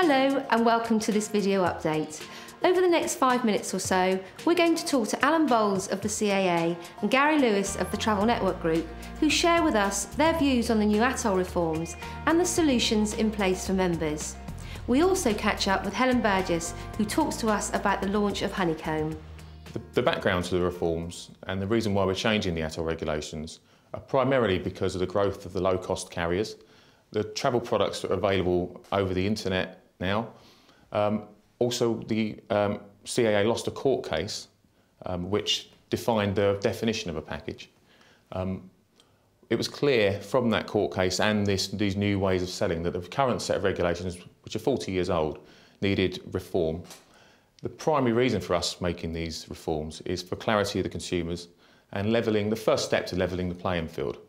Hello and welcome to this video update. Over the next 5 minutes or so, we're going to talk to Alan Bowles of the CAA and Gary Lewis of the Travel Network Group, who share with us their views on the new ATOL reforms and the solutions in place for members. We also catch up with Helen Burgess, who talks to us about the launch of Honeycomb. The background to the reforms and the reason why we're changing the ATOL regulations are primarily because of the growth of the low-cost carriers, the travel products that are available over the internet now. Also, the CAA lost a court case which defined the definition of a package. It was clear from that court case and these new ways of selling that the current set of regulations, which are 40 years old, needed reform. The primary reason for us making these reforms is for clarity of the consumers and the first step to levelling the playing field.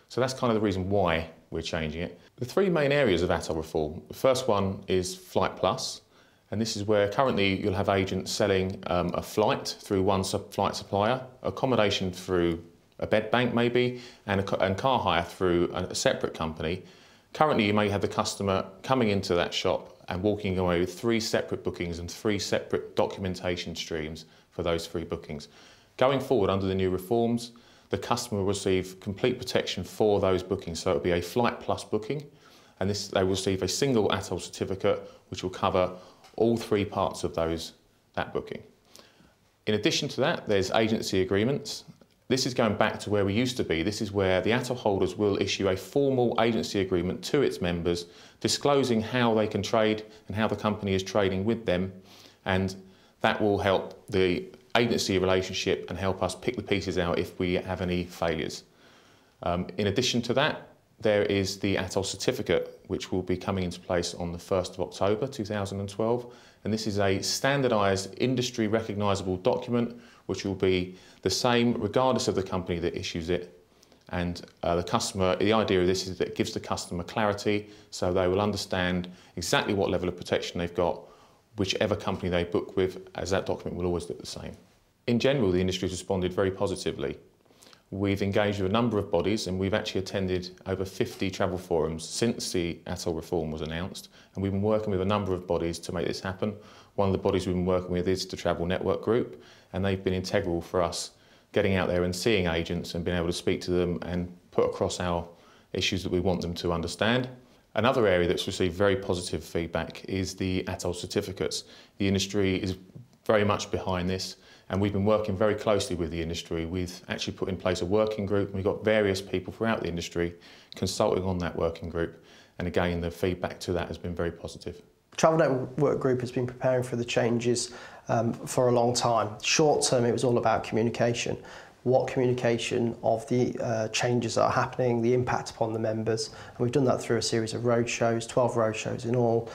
So that's kind of the reason why we're changing it. The three main areas of ATOL reform. The first one is Flight Plus, and this is where currently you'll have agents selling a flight through one flight supplier, accommodation through a bed bank maybe, and car hire through a separate company. Currently you may have the customer coming into that shop and walking away with 3 separate bookings and 3 separate documentation streams for those 3 bookings. Going forward under the new reforms, the customer will receive complete protection for those bookings. So it'll be a Flight Plus booking, and they will receive a single ATOL certificate which will cover all 3 parts of that booking. In addition to that, there's agency agreements. This is going back to where we used to be. This is where the ATOL holders will issue a formal agency agreement to its members, disclosing how they can trade and how the company is trading with them, and that will help the agency relationship and help us pick the pieces out if we have any failures. In addition to that, there is the ATOL certificate, which will be coming into place on the 1st of October 2012, and this is a standardised, industry recognisable document which will be the same regardless of the company that issues it. And the idea of this is that it gives the customer clarity, so they will understand exactly what level of protection they've got, whichever company they book with, as that document will always look the same. In general, the industry has responded very positively. We've engaged with a number of bodies, and we've actually attended over 50 travel forums since the ATOL reform was announced, and we've been working with a number of bodies to make this happen. One of the bodies we've been working with is the Travel Network Group, and they've been integral for us getting out there and seeing agents and being able to speak to them and put across our issues that we want them to understand. Another area that's received very positive feedback is the ATOL certificates. The industry is very much behind this, and we've been working very closely with the industry. We've actually put in place a working group, and we've got various people throughout the industry consulting on that working group, and again the feedback to that has been very positive. The Travel Network Group has been preparing for the changes for a long time. Short term, it was all about communication. What communication of the changes that are happening, the impact upon the members. And we've done that through a series of roadshows, 12 roadshows in all,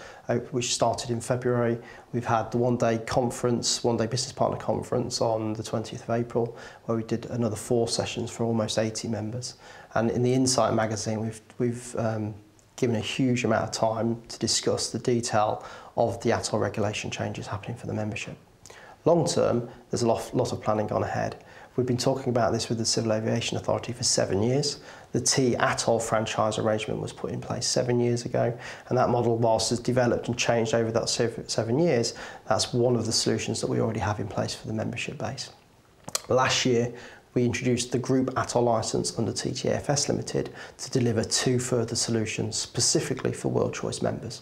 which started in February. We've had the one-day business partner conference on the 20th of April, where we did another 4 sessions for almost 80 members. And in the Insight magazine, we've given a huge amount of time to discuss the detail of the ATOL regulation changes happening for the membership. Long term, there's a lot of planning gone ahead. We've been talking about this with the Civil Aviation Authority for 7 years. The T-ATOL franchise arrangement was put in place 7 years ago, and that model, whilst has developed and changed over that 7 years, that's one of the solutions that we already have in place for the membership base. Last year, we introduced the Group ATOL licence under TTAFS Limited to deliver 2 further solutions specifically for World Choice members.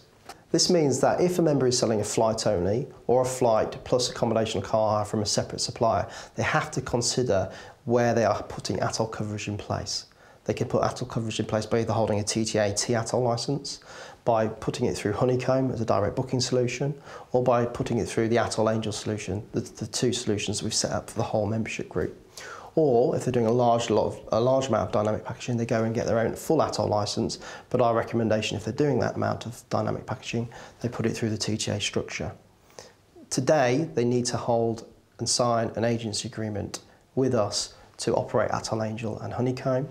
This means that if a member is selling a flight only or a flight plus accommodation car hire from a separate supplier, they have to consider where they are putting ATOL coverage in place. They can put ATOL coverage in place by either holding a TTA T-ATOL licence, by putting it through Honeycomb as a direct booking solution, or by putting it through the ATOL Angel solution, the 2 solutions we've set up for the whole membership group. Or if they're doing a large amount of dynamic packaging, they go and get their own full ATOL licence, but our recommendation, if they're doing that amount of dynamic packaging, they put it through the TTA structure. Today, they need to hold and sign an agency agreement with us to operate ATOL Angel and Honeycomb,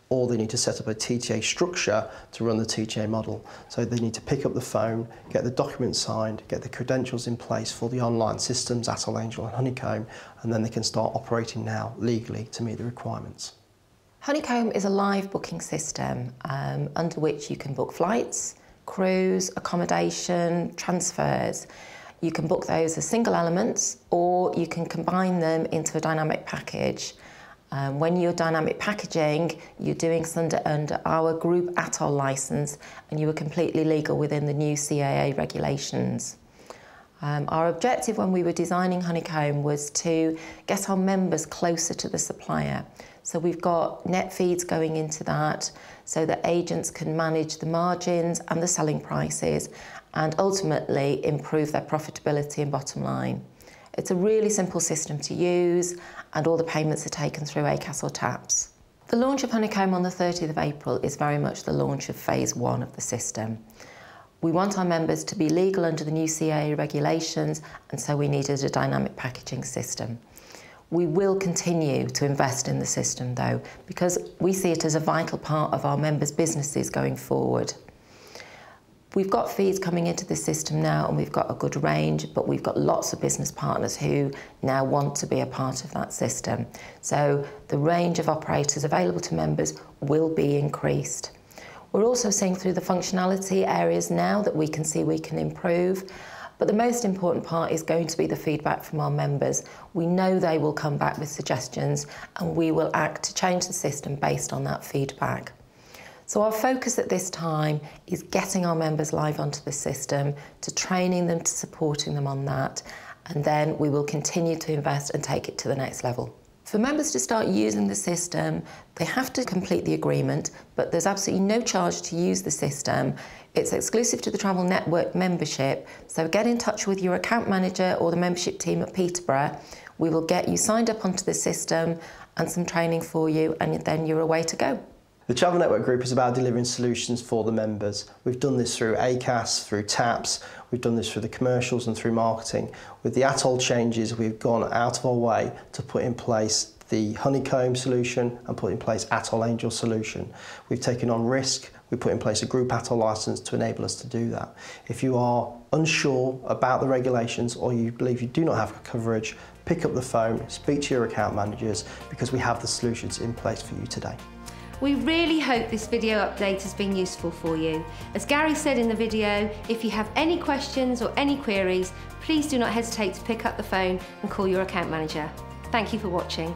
or they need to set up a TTA structure to run the TTA model. So they need to pick up the phone, get the document signed, get the credentials in place for the online systems, ATOL Angel and Honeycomb, and then they can start operating now legally to meet the requirements. Honeycomb is a live booking system under which you can book flights, cruise, accommodation, transfers. You can book those as single elements, or you can combine them into a dynamic package. When you're dynamic packaging, you're doing something under our group ATOL licence, and you are completely legal within the new CAA regulations. Our objective when we were designing Honeycomb was to get our members closer to the supplier. So we've got net feeds going into that so that agents can manage the margins and the selling prices and ultimately improve their profitability and bottom line. It's a really simple system to use, and all the payments are taken through ACAS or TAPS. The launch of Honeycomb on the 30th of April is very much the launch of phase 1 of the system. We want our members to be legal under the new CAA regulations, and so we needed a dynamic packaging system. We will continue to invest in the system though, because we see it as a vital part of our members' businesses going forward. We've got feeds coming into the system now, and we've got a good range, but we've got lots of business partners who now want to be a part of that system. So the range of operators available to members will be increased. We're also seeing through the functionality areas now that we can see we can improve, but the most important part is going to be the feedback from our members. We know they will come back with suggestions, and we will act to change the system based on that feedback. So our focus at this time is getting our members live onto the system, to training them, to supporting them on that, and then we will continue to invest and take it to the next level. For members to start using the system, they have to complete the agreement, but there's absolutely no charge to use the system. It's exclusive to the Travel Network membership, so get in touch with your account manager or the membership team at Peterborough. We will get you signed up onto the system and some training for you, and then you're away to go. The Travel Network Group is about delivering solutions for the members. We've done this through ACAS, through TAPS, we've done this through the commercials and through marketing. With the ATOL changes, we've gone out of our way to put in place the Honeycomb solution and put in place ATOL Angel solution. We've taken on risk, we put in place a group ATOL licence to enable us to do that. If you are unsure about the regulations or you believe you do not have coverage, pick up the phone, speak to your account managers, because we have the solutions in place for you today. We really hope this video update has been useful for you. As Gary said in the video, if you have any questions or any queries, please do not hesitate to pick up the phone and call your account manager. Thank you for watching.